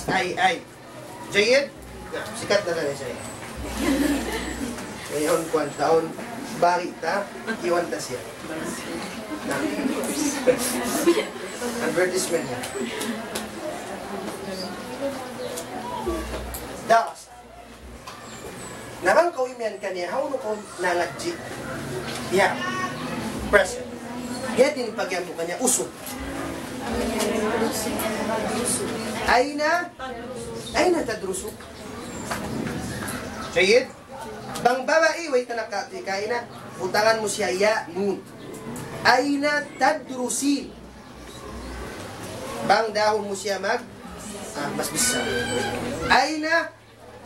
Ay. Jayid? Sikat na lang siya. Ngayon, kwan taon, bari ta, iwan ta siya. Advertisement niya. Das. Narang kauimian ka niya, how no ko nangadji? Yeah. Present. Kaya din pagyan mo kanya, usok. Aina tadrusuk. Jayid? Bang babae, wait na nakatikain na. Utangan mo siya, ya, nun. Aina tadrusin. Bang dahon mo siya mas bisa. Aina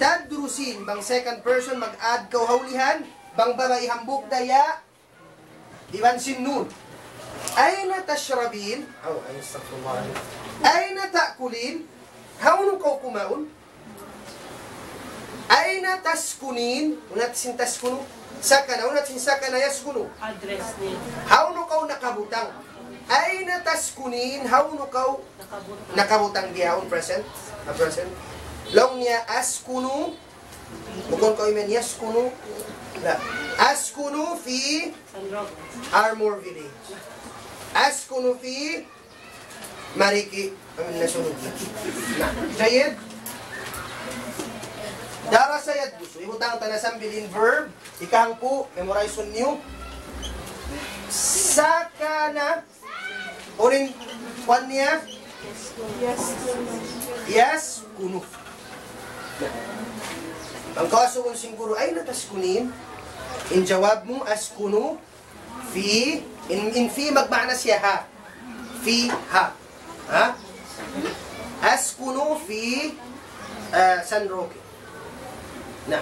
tadrusin. Bang second person, mag-add ka haulihan. Bang babae, hambuk daya. Dibansin nun. Aina tashrabin. Aina ta'kulin. Haunong ka kumaon? Aina taskunin. Unat sin taskunu. Sakana. Unat sin sakana yaskunu. Address niya. Haunong ka nakabutang. Aina taskunin. Haunong ka nakabutang diyaon. Present. Present. Long niya askunu. Bukon ko imen yaskunu. Askunu fi Armor Village. Askunu fi Mariki. Nasunod na. Jayid? Dara sayad gusto. Ibutang tanasang bilin verb. Ikahang po. Memorize on you. Sakana. Unin. Kwan niya? Yes. Kunu. Ang kaso kung siguro ay nataskunin. In jawab mo, askunu. Fi. In fi, magmana siya ha. Fi, ha. Ha? Askunu fi San Roque. Na.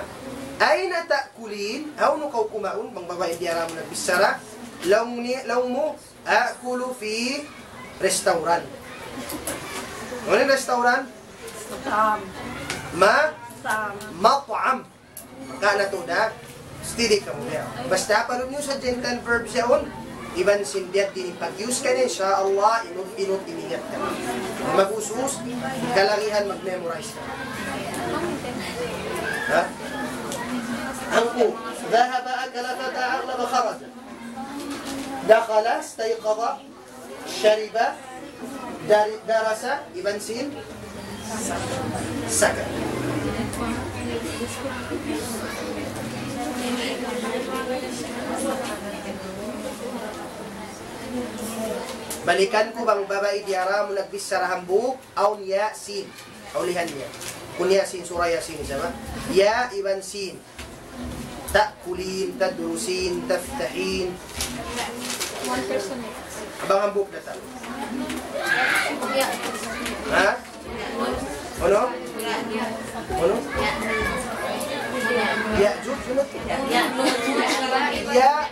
Aina ta'kulin? How no kau kumaun? Bang babae diara mo nagbisara. Laung mo, akulu fi restaurant. Ano yung restaurant? Mat'am. Maka na to da. Stili ka mo niya. Basta parang nyo sa gentle verb siya on. Iban sindiat din pag-use ka niya, insyaAllah, inut iningat ka. Mag-usus, kalagihan, mag-memorize ka. Ha? Ang ku, ذهب أكل فتعلم خرج دخل استيقظ شرب درس iban sin سكن. Balikan ko bang babae diara mo nagbisara hambuk aw ya sin. Aulihan niya. Kun ya sin surah yasin sama. Ya iban sin. Ta'kulin, tadrusin, taftahin. One person. Abang hambuk datang. Ha? Ano? Ano? Ya jud sunod. Ya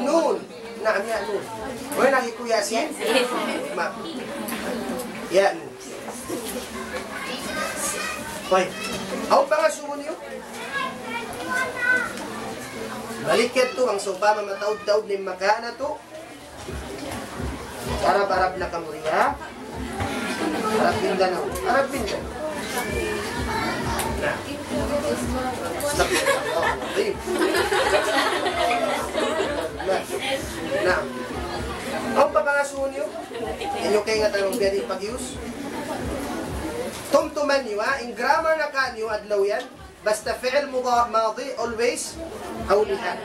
nun. Naam ya nun. Oy nakiku yasin. Ma. Ya nun. Oy. Aw pangasumon niyo. Balikat to ang sopa mamataud-taud ni makana to. Arab-arab na kamuriya. Arab Mindanao. Arab Mindanao. Nah. Nah. Ang papangasuhon niyo, inyo kayo nga tanong pwede pag-use. Tumtuman niyo ha, in grammar na ka niyo adlaw yan, basta fi'il madi always, hawlihan.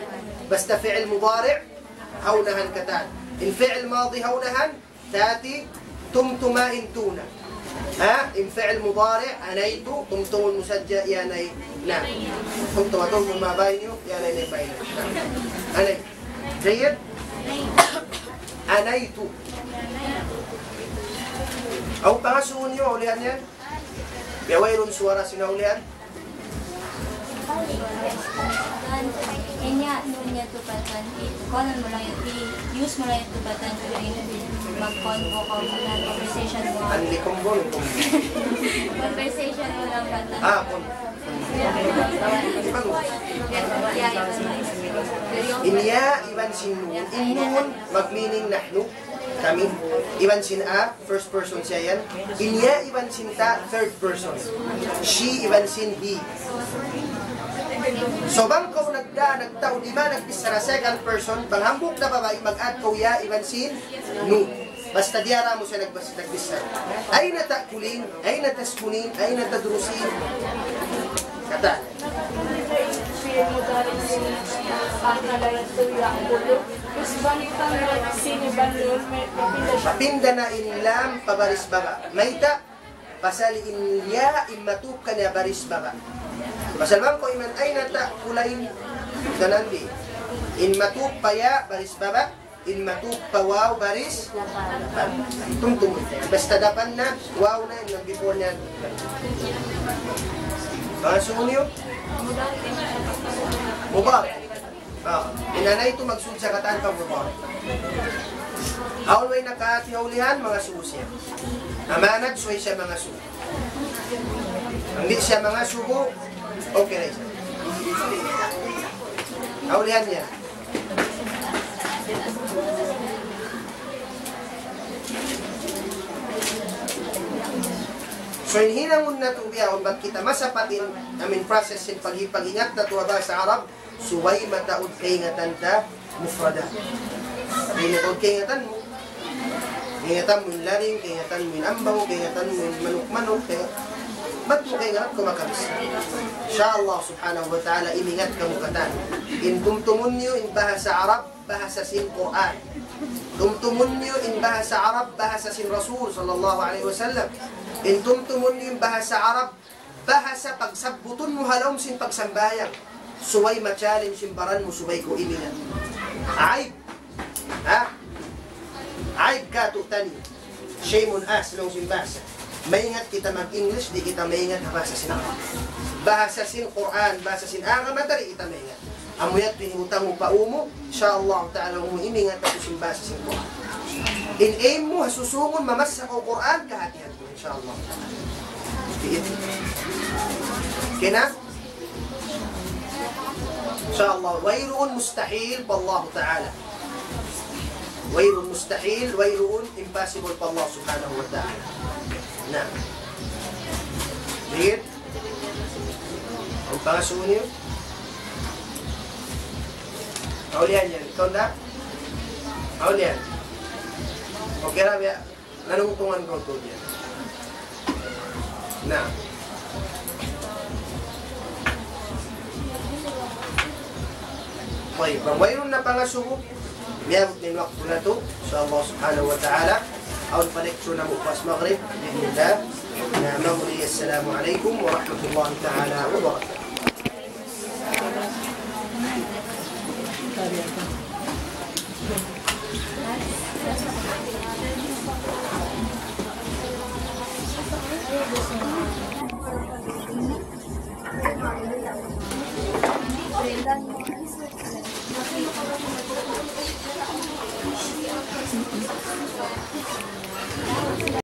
Basta fi'il mudari' hawnahan katan. In fi'il madi hawnahan, tati tumtumain tuna. Ha? In fi'il mudari' anaytu, tumtumun musajja, yanay na. Tumtumatong mumabay niyo, yanay na ibay na. Anay. Jayid? Anaytu. Aw pangasuhon niyo, ulihan yan. Biyawayrun suara sinaulihan. Inya nunya tupatan konon mo lang use mo lang tupatan mag-convo ko na conversation mo. Anli kumbol. Conversation mo lang bata. Kon. Inya iban sinun. Innun mag-meaning nahnu. kami. Ibansin a, first person siya yan. Inya ibansin ta, third person. She ibansin he. So bangko nagtao, di ba nagbisara second person, panghambok na babae mag-add ko ya ibansin no. Basta diara mo siya nagbisara. Ay natakulin, ay nataskunin, ay natadrusin. Kata. Papinda na inilam pabaris baba. Maita, pasali inya imatuk ka niya baris baba. Pasalman ko iman ay nata kulain danandi. In matuk paya baris baba, in matuk pawaw baris baba. Tungtung. Basta dapan na, wow na, yung before niya. Mga sumunyo? Mubarak. Inanay ito magsud sa kataan pang mubarak. Aulway nakatihaulihan, mga suusya. Amanag, suway siya mga sugo. Hindi siya mga sugo, okay na siya. Aulihan niya. So, hinangon na ito biya, kung ba't kita masapatin, namin process yung pag-ingat na tuwa ba sa Arab, suway mataod kay ingatan mufrada. Kay nataod kay ingatan mo. Kay ingatan mo yung laring, kay ingatan mo yung ambaw, kay ingatan mo yung manok-manok, kaya ba't mo kay ingatan kumakabis? Insya Allah subhanahu wa ta'ala, imingat kamukatan. In tumtumun nyo, in bahasa Arab, bahasa sin Quran. Tumtumun nyo, in bahasa Arab, bahasa sin Rasul sallallahu alaihi wasallam. In tumtumun yung bahasa Arab, bahasa pagsabutun mo halom sin pagsambayang. Suway ma-challenge yung baran mo, suway ko imingan. Aib. Ha? Aib ka tutani. Shame on us, long sin basa. Maingat kita mag-English, di kita maingat na bahasa sin Arab. Bahasa sin Quran, bahasa sin Arab, matari kita maingat. Amuyat pinihutang mo pa umo, insyaAllah ta'ala mo imingat na sin bahasa sin Quran. In aim mo, hasusungon, mamasa ko Quran, kahatihan mo, insyaAllah. Kena? InsyaAllah, wayruun mustahil pa Allah ta'ala. Wayruun mustahil, wayruun impossible pa Allah subhanahu wa ta'ala. Na. Lihat? Ang pangasuon niyo? Aulihan yan. Ikaw na? Aulihan. Okay na, biya. Nanuntungan ko ito diyan. Na. Okay, mayroon na pangasubo. Biyabot din waktu na ito. Sa Allah subhanahu wa ta'ala. Aun paleksyon na bukas maghrib. Bismillah. Na mamuli. Assalamu alaikum wa rahmatullahi ta'ala wa barakatuh. Brendan mo.